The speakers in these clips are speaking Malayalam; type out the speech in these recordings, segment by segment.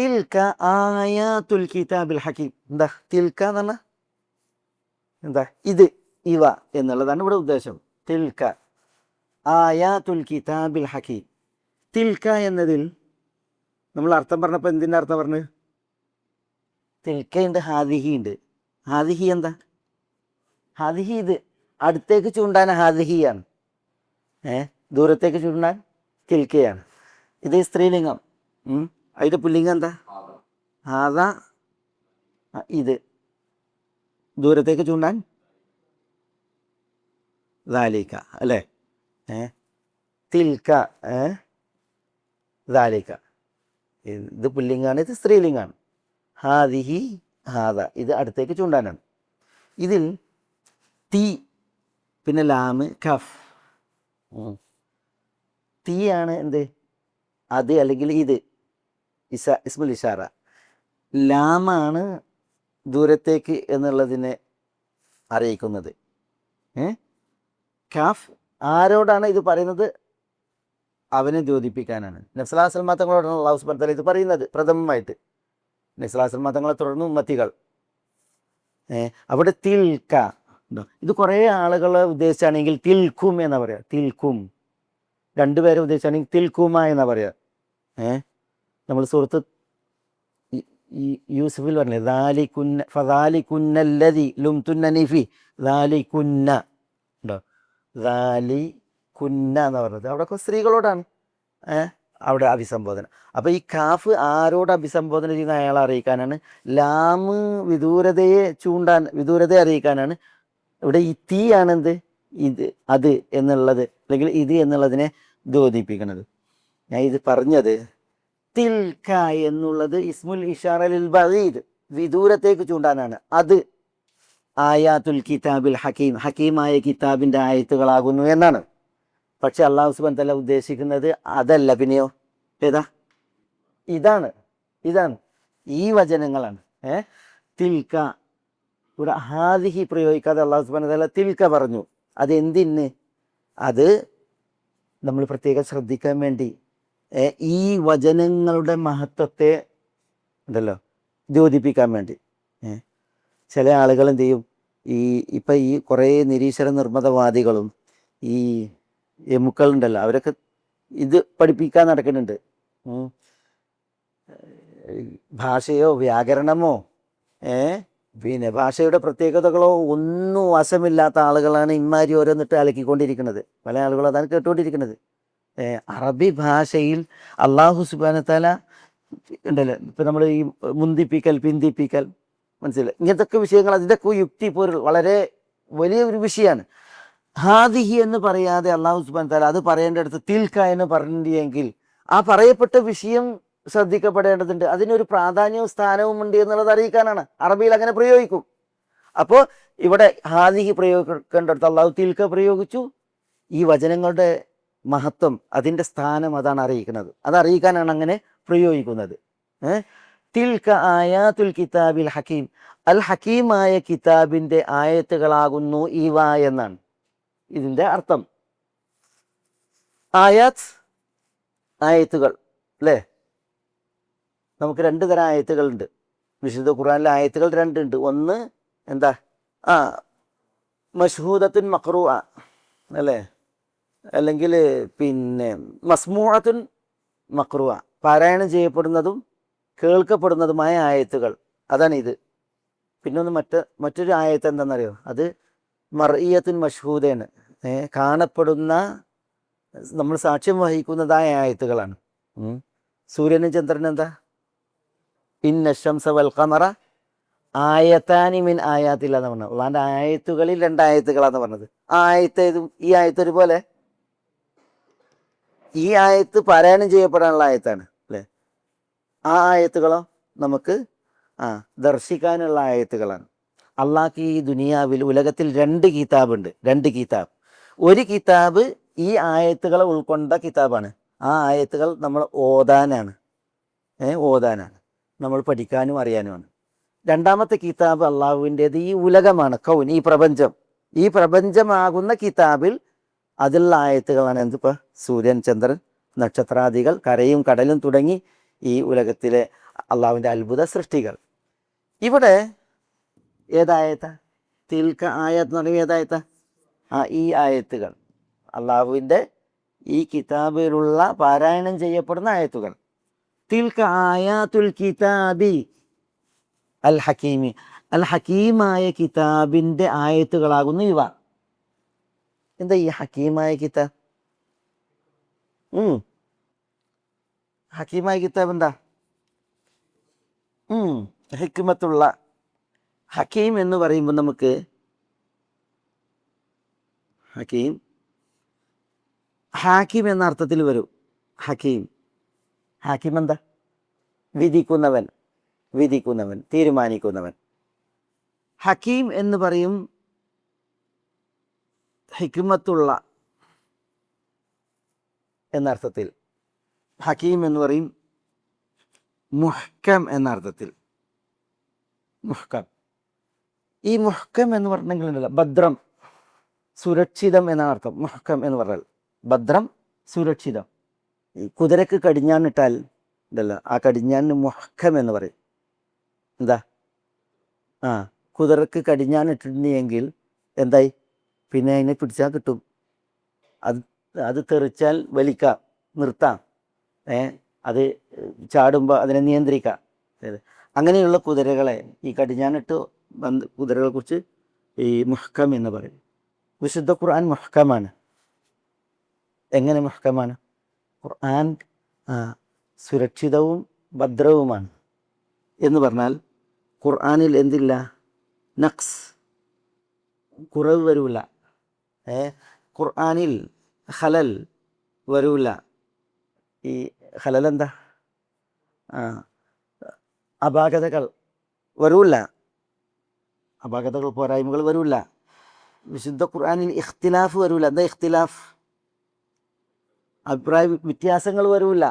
തിൽക ആയാത്തുൽ കിതാബിൽ ഹക്കീം. എന്താ തിൽക എന്ന് പറഞ്ഞാൽ എന്താ? ഇത്, ഇവ എന്നുള്ളതാണ് ഇവിടെ ഉദ്ദേശം. തിൽക ആയാത്തുൽ കിതാബിൽ ഹക്കീം. തിൽക എന്നതിൽ നമ്മൾ അർത്ഥം പറഞ്ഞപ്പോൾ എന്തിൻ്റെ അർത്ഥം പറഞ്ഞു? തിൽക്കയുണ്ട്, ഹാദിഹി ഉണ്ട്. ഹാദിഹി എന്താ? ഹാദിഹി ഇത്, അടുത്തേക്ക് ചൂണ്ടാൻ ഹാദിഹിയാണ്. ദൂരത്തേക്ക് ചൂണ്ടാൻ തിൽക്കയാണ്. ഇത് സ്ത്രീലിംഗം. അതിൻ്റെ പുല്ലിംഗം എന്താ? ഹാദ. ഇത് ദൂരത്തേക്ക് ചൂണ്ടാൻ ദാലിക അല്ലേ? തിൽക്ക ദാലിക. ഇത് പുല്ലിംഗാണ്, ഇത് സ്ത്രീലിംഗാണ്. ഹാദിഹി ഹാദ, ഇത് അടുത്തേക്ക് ചൂണ്ടാനാണ്. ഇതിൽ തീ, പിന്നെ ലാമ്, കഫ്. തീയാണ് എന്ത്? അത് അല്ലെങ്കിൽ ഇത്, ഇസ്മുൽ ഇഷാറ. ലാമാണ് ദൂരത്തേക്ക് എന്നുള്ളതിനെ അറിയിക്കുന്നത്. കാഫ് ആരോടാണ് ഇത് പറയുന്നത്? അവനെ ദ്യോതിപ്പിക്കാനാണ്. നബി സല്ലല്ലാഹു അലൈഹി വസല്ലം തങ്ങളോടാണ് അല്ലാഹു സുബ്ഹാനഹു വ തആല ഇത് പറയുന്നത് പ്രഥമമായിട്ട്. നബി സല്ലല്ലാഹു അലൈഹി വസല്ലം തങ്ങളെ തുടർന്ന് ഉമ്മത്തികൾ. അവിടെ തിൽക്ക ഉണ്ടോ? ഇത് കുറേ ആളുകളെ ഉദ്ദേശിച്ചാണെങ്കിൽ തിൽക്കും എന്നാ പറയുക. തിൽക്കും രണ്ടുപേരെ ഉദ്ദേശിച്ചാണെങ്കിൽ തിൽക്കുമ എന്നാ പറയുക. നമ്മൾ സുഹൃത്ത് യൂസുഫിൽ പറഞ്ഞില്ലേ, ദാലികുന്ന ഫദാലികുന്നല്ലദി ലുംതുന്നനി ഫി, ദാലികുന്ന ഉണ്ടോ? ദാലികുന്ന എന്ന് പറഞ്ഞത് അവിടെയൊക്കെ സ്ത്രീകളോടാണ് അവിടെ അഭിസംബോധന. അപ്പോൾ ഈ കാഫ് ആരോട് അഭിസംബോധന ചെയ്യുന്ന അയാളെ അറിയിക്കാനാണ്. ലാമ് വിദൂരതയെ ചൂണ്ടാൻ, വിദൂരതയെ അറിയിക്കാനാണ്. ഇവിടെ ഈ തീ ആണെന്ത്? ഇത്, അത് എന്നുള്ളത് അല്ലെങ്കിൽ ഇത് എന്നുള്ളതിനെ ദ്യോതിപ്പിക്കുന്നത്. ഞാൻ ഇത് പറഞ്ഞത് തിൽക എന്നുള്ളത് ഇസ്മുൽ ഇഷാറ ലിൽ ബഈദ്, വിദൂരത്തേക്ക് ചൂണ്ടാനാണ്. അത് ആയാത്തുൽ കിതാബിൽ ഹക്കീം, ഹക്കീമായ കിതാബിൻ്റെ ആയത്തുകളാകുന്നു എന്നാണ്. പക്ഷെ അല്ലാഹു സുബ്ഹാനഹു വ തആല ഉദ്ദേശിക്കുന്നത് അതല്ല. പിന്നെയോ ഏതാ? ഇതാണ്, ഇതാണ്, ഈ വചനങ്ങളാണ്. തിൽക ഇവിടെ ഹാദിഹി പ്രയോഗിക്കാതെ അല്ലാഹു സുബ്ഹാനഹു വ തആല തിൽക പറഞ്ഞു. അതെന്തിന്? അത് നമ്മൾ പ്രത്യേകം ശ്രദ്ധിക്കാൻ വേണ്ടി, ഈ വചനങ്ങളുടെ മഹത്വത്തെ ഉണ്ടല്ലോ ദ്യോതിപ്പിക്കാൻ വേണ്ടി. ചില ആളുകൾ എന്ത് ചെയ്യും, ഇപ്പം ഈ കുറേ നിരീശ്വര നിർമ്മതവാദികളും ഈ എമുക്കളുണ്ടല്ലോ, അവരൊക്കെ ഇത് പഠിപ്പിക്കാൻ നടക്കുന്നുണ്ട്. ഭാഷയോ വ്യാകരണമോ പിന്നെ ഭാഷയുടെ പ്രത്യേകതകളോ ഒന്നും വശമില്ലാത്ത ആളുകളാണ് ഇമ്മാരി ഓരോന്നിട്ട് അലക്കിക്കൊണ്ടിരിക്കുന്നത്. പല ആളുകളും അതാണ് കേട്ടുകൊണ്ടിരിക്കുന്നത്. അറബി ഭാഷയിൽ അല്ലാഹു സുബ്ഹാനഹു വ തആല ഉണ്ടല്ലോ, ഇപ്പം നമ്മൾ ഈ മുന്തിപ്പിക്കൽ, പിന്തിപ്പിക്കൽ, മനസ്സിലായി, ഇങ്ങനത്തെ വിഷയങ്ങൾ, അതിൻ്റെയൊക്കെ യുക്തി പോലും വളരെ വലിയ ഒരു വിഷയമാണ്. ഹാദിഹി എന്ന് പറയാതെ അല്ലാഹു സുബ്ഹാനഹു വ തആല അത് പറയേണ്ടടുത്ത് തിൽക എന്ന് പറഞ്ഞിട്ടുണ്ടെങ്കിൽ ആ പറയപ്പെട്ട വിഷയം ശ്രദ്ധിക്കപ്പെടേണ്ടതുണ്ട്. അതിനൊരു പ്രാധാന്യവും സ്ഥാനവും ഉണ്ട് എന്നുള്ളത് അറിയിക്കാനാണ്. അറബിയിൽ അങ്ങനെ പ്രയോഗിക്കും. അപ്പോൾ ഇവിടെ ഹാദിഹി പ്രയോഗിക്കേണ്ടടുത്ത് അല്ലാഹു തിൽക പ്രയോഗിച്ചു. ഈ വചനങ്ങളുടെ മഹത്വം, അതിൻ്റെ സ്ഥാനം അതാണ് അറിയിക്കുന്നത്. അതറിയിക്കാനാണ് അങ്ങനെ പ്രയോഗിക്കുന്നത്. തിൽക ആയാത്തുൽ കിതാബിൽ ഹക്കീം, അൽ ഹക്കീമായ കിതാബിൻ്റെ ആയത്തുകളാകുന്നു ഇവ എന്നാണ് ഇതിൻ്റെ അർത്ഥം. ആയാത്ത്, ആയത്തുകൾ അല്ലേ? നമുക്ക് രണ്ട് തരം ആയത്തുകളുണ്ട്. വിശുദ്ധ ഖുർആനിലെ ആയത്തുകൾ രണ്ടുണ്ട്. ഒന്ന് എന്താ? മഷ്ഹൂദത്തുൻ മഖ്റൂഅ അല്ലേ? അല്ലെങ്കിൽ പിന്നെ മസ്മൂഅത്തുൻ മഖ്റൂഅ, പാരായണം ചെയ്യപ്പെടുന്നതും കേൾക്കപ്പെടുന്നതുമായ ആയത്തുകൾ, അതാണ് ഇത്. പിന്നെ മറ്റൊരു ആയത്ത് എന്താണെന്നറിയോ? അത് മർഇയത്തുൻ മഷ്ഹൂദയാണ്, കാണപ്പെടുന്ന, നമ്മൾ സാക്ഷ്യം വഹിക്കുന്നതായ ആയത്തുകളാണ്. സൂര്യനും ചന്ദ്രനും എന്താ? ഇന്ന ശംസ വൽ ഖമറ ആയത്താനി മിൻ ആയാത്തില്ല എന്ന് പറഞ്ഞത്. അള്ളാൻ്റെ ആയത്തുകളിൽ രണ്ടായത്തുകളാന്ന് പറഞ്ഞത്. ആ ആയത്ത് ഈ ആയത്ത് ഒരുപോലെ, ഈ ആയത്ത് പാരായണം ചെയ്യപ്പെടാനുള്ള ആയത്താണ് അല്ലേ? ആ ആയത്തുകളോ നമുക്ക് ദർശിക്കാനുള്ള ആയത്തുകളാണ്. അള്ളാഹ്ക്ക് ഈ ദുനിയാവിൽ, ഉലകത്തിൽ രണ്ട് കിതാബുണ്ട്. രണ്ട് കിതാബ്. ഒരു കിതാബ് ഈ ആയത്തുകളെ ഉൾക്കൊണ്ട കിതാബാണ്. ആ ആയത്തുകൾ നമ്മൾ ഓതാനാണ്, നമ്മൾ പഠിക്കാനും അറിയാനുമാണ്. രണ്ടാമത്തെ കിതാബ് അള്ളാഹുവിൻ്റേത് ഈ ഉലകമാണ്, കൗൻ, ഈ പ്രപഞ്ചം. ഈ പ്രപഞ്ചമാകുന്ന കിതാബിൽ അതിലുള്ള ആയത്തുകളാണ് എന്തിപ്പോൾ? സൂര്യൻ, ചന്ദ്രൻ, നക്ഷത്രാദികൾ, കരയും കടലും തുടങ്ങി ഈ ഉലകത്തിലെ അള്ളാഹുവിൻ്റെ അത്ഭുത സൃഷ്ടികൾ. ഇവിടെ ഏതായത്ത തിൽക്ക ആയത്ത് എന്ന് പറയുമ്പോൾ ഏതായത്ത ഈ ആയത്തുകൾ അള്ളാഹുവിൻ്റെ ഈ കിതാബിലുള്ള പാരായണം ചെയ്യപ്പെടുന്ന ആയത്തുകൾ. തിൽക്ക ആയാത്തുൽ കിതാബി അൽ ഹക്കീമി, അൽ ഹക്കീമായ കിതാബിൻ്റെ ആയത്തുകളാകുന്നു ഇവ. എന്താ ഈ ഹക്കീമായ കിതാബ്? ഹക്കീമായ കിതാബ് എന്താ? ഹിക്മത്തുള്ള. ഹക്കീം എന്ന് പറയുമ്പോൾ നമുക്ക് ഹക്കീം ഹാക്കിം എന്ന അർത്ഥത്തിൽ വരും. ഹക്കീം ഹാക്കിം എന്താ? വിധിക്കുന്നവൻ, വിധിക്കുന്നവൻ, തീരുമാനിക്കുന്നവൻ. ഹക്കീം എന്ന് പറയും ഹിക്മത്തുള്ള എന്നർത്ഥത്തിൽ. ഹക്കീം എന്ന് പറയും മുഹ്കം എന്ന അർത്ഥത്തിൽ. മുഹ്കം, ഈ മുഹ്കം എന്ന് പറഞ്ഞെങ്കിലുണ്ടല്ലോ ഭദ്രം, സുരക്ഷിതം എന്നാണ് അർത്ഥം. മുഹ്കം എന്ന് പറഞ്ഞാൽ ഭദ്രം, സുരക്ഷിതം. ഈ കുതിരക്ക് കടിഞ്ഞാണിട്ടാൽ ഉണ്ടല്ലോ, ആ കടിഞ്ഞാനിന് മുഹ്കം എന്ന് പറയും. എന്താ? കുതിരക്ക് കടിഞ്ഞാണിട്ടിട്ടുണ്ടെങ്കിൽ എന്തായി? പിന്നെ അതിനെ പിടിച്ചാൽ കിട്ടും. അത് തെറിച്ചാൽ വലിക്കാം, നിർത്താം. അത് ചാടുമ്പോൾ അതിനെ നിയന്ത്രിക്കാം. അങ്ങനെയുള്ള കുതിരകളെ ഈ കടിഞ്ഞാണിട്ട് കുതിരകളെ കുറിച്ച് ഈ മുഹ്കം എന്ന് പറയും. വിശുദ്ധ ഖുർആൻ മുഹ്കമാണ്. എങ്ങനെ മുഹ്കമാണ്? ഖുർആൻ സുരക്ഷിതവും ഭദ്രവുമാണ് എന്ന് പറഞ്ഞാൽ ഖുർആനിൽ എന്തില്ല? നഖ്സ്, കുറവ് വരില്ല. ഖുർആനിൽ ഖലൽ വരില്ല. ഈ ഖലൽ എന്താ? അപാകതകൾ വരില്ല, അപാകതകൾ, പോരായ്മകൾ വരില്ല. വിശുദ്ധ ഖുർആനിൽ ഇഖ്തിലാഫ് വരില്ല. എന്താ ഇഖ്തിലാഫ്? അഭിപ്രായ വ്യത്യാസങ്ങൾ വരില്ല.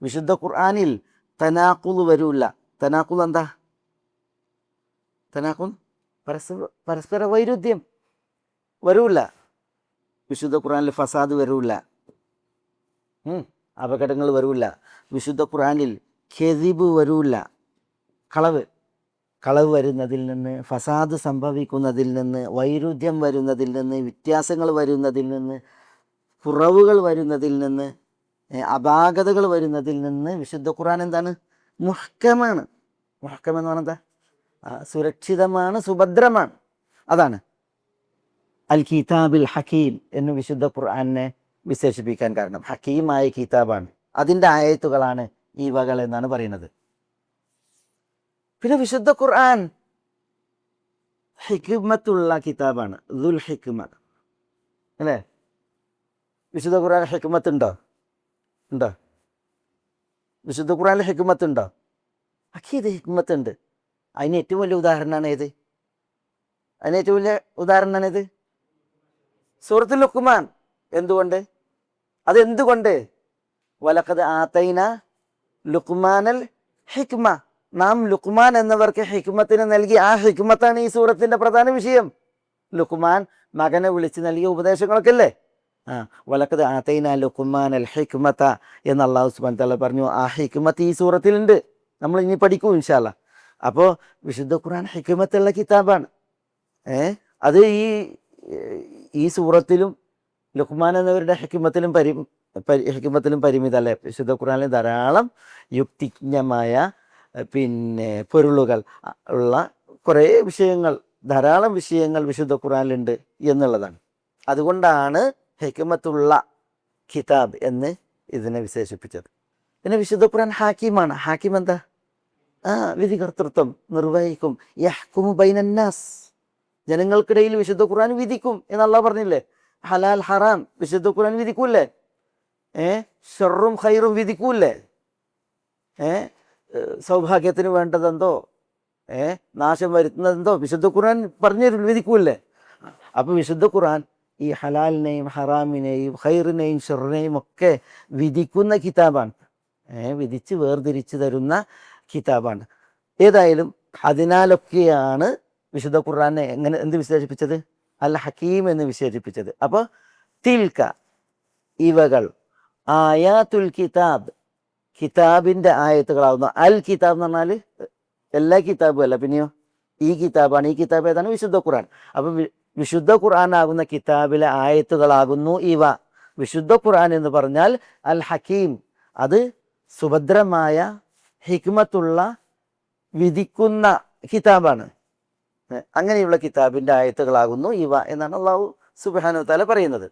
വിശുദ്ധ ഖുർആനിൽ തനാഖുൽ വരില്ല. തനാഖുൽ എന്താ? തനാഖുൽ പരസ്പര വൈരുദ്ധ്യം വരില്ല. വിശുദ്ധ ഖുർആനിൽ ഫസാദ് വരില്ല, അപകടങ്ങൾ വരില്ല. വിശുദ്ധ ഖുർആനിൽ ഖെദിബ് വരില്ല, കളവ് വരുന്നതിൽ നിന്ന്, ഫസാദ് സംഭവിക്കുന്നതിൽ നിന്ന്, വൈരുദ്ധ്യം വരുന്നതിൽ നിന്ന്, വ്യത്യാസങ്ങൾ വരുന്നതിൽ നിന്ന്, കുറവുകൾ വരുന്നതിൽ നിന്ന്, അപാകതകൾ വരുന്നതിൽ നിന്ന് വിശുദ്ധ ഖുർആൻ എന്താണ്? മുഹ്കമാണ്. മുഹ്കം എന്ന് പറഞ്ഞാൽ എന്താ? സുരക്ഷിതമാണ്, സുഭദ്രമാണ്. അതാണ് അൽ കിതാബിൽ ഹക്കീം എന്ന് വിശുദ്ധ ഖുർആനെ വിശേഷിപ്പിക്കാൻ കാരണം. ഹക്കീമായ കിതാബാണ്, അതിൻ്റെ ആയത്തുകളാണ് ഈ വകൾ എന്നാണ് പറയുന്നത്. പിന്നെ വിശുദ്ധ ഖുർആൻ ഹിക്മത്തുള്ള കിതാബാണ്. ദുൽ ഹിക്മ അല്ലേ? വിശുദ്ധ ഖുർആൻ ഹിക്മത്ത് ഉണ്ടോ? ഉണ്ടോ? വിശുദ്ധ ഖുർആനിൽ ഹിക്മത്ത് ഉണ്ടോ? അക്കീത് ഹിക്മത്ത് ഉണ്ട്. അതിന് ഏറ്റവും വലിയ ഉദാഹരണമാണ് ഏത്? സൂറത്തുൽ ലുഖ്മാൻ. എന്തുകൊണ്ട്? അതെന്തുകൊണ്ട്? വലഖദ് ആതൈന ലുഖ്മാനൽ ഹിക്മ, നാം ലുഖ്മാൻ എന്നവർക്ക് ഹിക്മത്തിന് നൽകി. ആ ഹിക്മത്താണ് ഈ സൂറത്തിൻ്റെ പ്രധാന വിഷയം. ലുഖ്മാൻ മകനെ വിളിച്ച് നൽകിയ ഉപദേശങ്ങളൊക്കെ അല്ലേ? വലഖദ് ആതൈന ലുഖ്മാനൽ ഹിക്മത എന്ന് അല്ലാഹു സുബ്ഹാനഹു വ തആല പറഞ്ഞു. ആ ഹിക്മത്ത് ഈ സൂറത്തിലുണ്ട്, നമ്മൾ ഇനി പഠിക്കും ഇൻഷാ അല്ലാഹ്. അപ്പോൾ വിശുദ്ധ ഖുർആൻ ഹിക്മത്തുള്ള കിതാബാണ്. അത് ഈ സൂറത്തിലും ലുഖ്മാൻ എന്നവരുടെ ഹിക്മത്തിലും പരിമിതല്ലേ? വിശുദ്ധ ഖുർആനിൽ ധാരാളം യുക്തിജ്ഞമായ പൊരുളുകൾ ഉള്ള കുറേ വിഷയങ്ങൾ, ധാരാളം വിഷയങ്ങൾ വിശുദ്ധ ഖുർആനിലുണ്ട് എന്നുള്ളതാണ്. അതുകൊണ്ടാണ് ഹിക്മത്തുള്ള കിതാബ് എന്ന് ഇതിനെ വിശേഷിപ്പിച്ചത്. പിന്നെ വിശുദ്ധ ഖുർആൻ ഹാക്കിമാണ്. ഹാക്കിം എന്താ? വിധികർത്തൃത്വം നിർവഹിക്കും. യഹ്കുമു ബൈനന്നാസ്, ജനങ്ങൾക്കിടയിൽ വിശുദ്ധ ഖുർആൻ വിധിക്കും എന്ന് അല്ലാഹ് പറഞ്ഞില്ലേ? ഹലാൽ ഹറാം വിശുദ്ധ ഖുർആൻ വിധിക്കൂല്ലേ? ഷർറും ഖൈറും വിധിക്കൂല്ലേ? സൗഭാഗ്യത്തിന് വേണ്ടതെന്തോ നാശം വരുത്തുന്നതെന്തോ വിശുദ്ധ ഖുർആൻ പറഞ്ഞു വിധിക്കൂല്ലേ? അപ്പോൾ വിശുദ്ധ ഖുർആൻ ഈ ഹലാലിനെയും ഹറാമിനെയും ഖൈറിനെയും ഷർറിനെയും ഒക്കെ വിധിക്കുന്ന കിതാബാണ്. വിധിച്ച് വേർതിരിച്ച് തരുന്ന കിതാബാണ്. ഏതായാലും അതിനാലൊക്കെയാണ് വിശുദ്ധ ഖുർആനെ എന്ത് വിശേഷിപ്പിച്ചത്? അൽ ഹക്കീം എന്ന് വിശേഷിപ്പിച്ചത്. അപ്പോൾ തിൽക്ക ഇവകൾ, ആയാത്തുൽ കിതാബ് കിതാബിൻ്റെ ആയത്തുകളാകുന്നു. അൽ കിതാബ് എന്ന് പറഞ്ഞാൽ എല്ലാ കിതാബും അല്ല, പിന്നെയോ ഈ കിതാബാണ്. ഈ കിതാബ് ഏതാണ്? വിശുദ്ധ ഖുർആൻ. അപ്പം വിശുദ്ധ ഖുർആൻ ആകുന്ന കിതാബിലെ ആയത്തുകളാകുന്നു ഇവ. വിശുദ്ധ ഖുർആൻ എന്ന് പറഞ്ഞാൽ അൽ ഹക്കീം, അത് സുഭദ്രമായ ഹിക്മത്തുള്ള വിധിക്കുന്ന കിതാബാണ്. അങ്ങനെയുള്ള കിതാബിൻ്റെ ആയത്തുകളാകുന്നു ഇവ എന്നാണ് അള്ളാഹു സുബ്ഹാനഹു വ തആല പറയുന്നത്.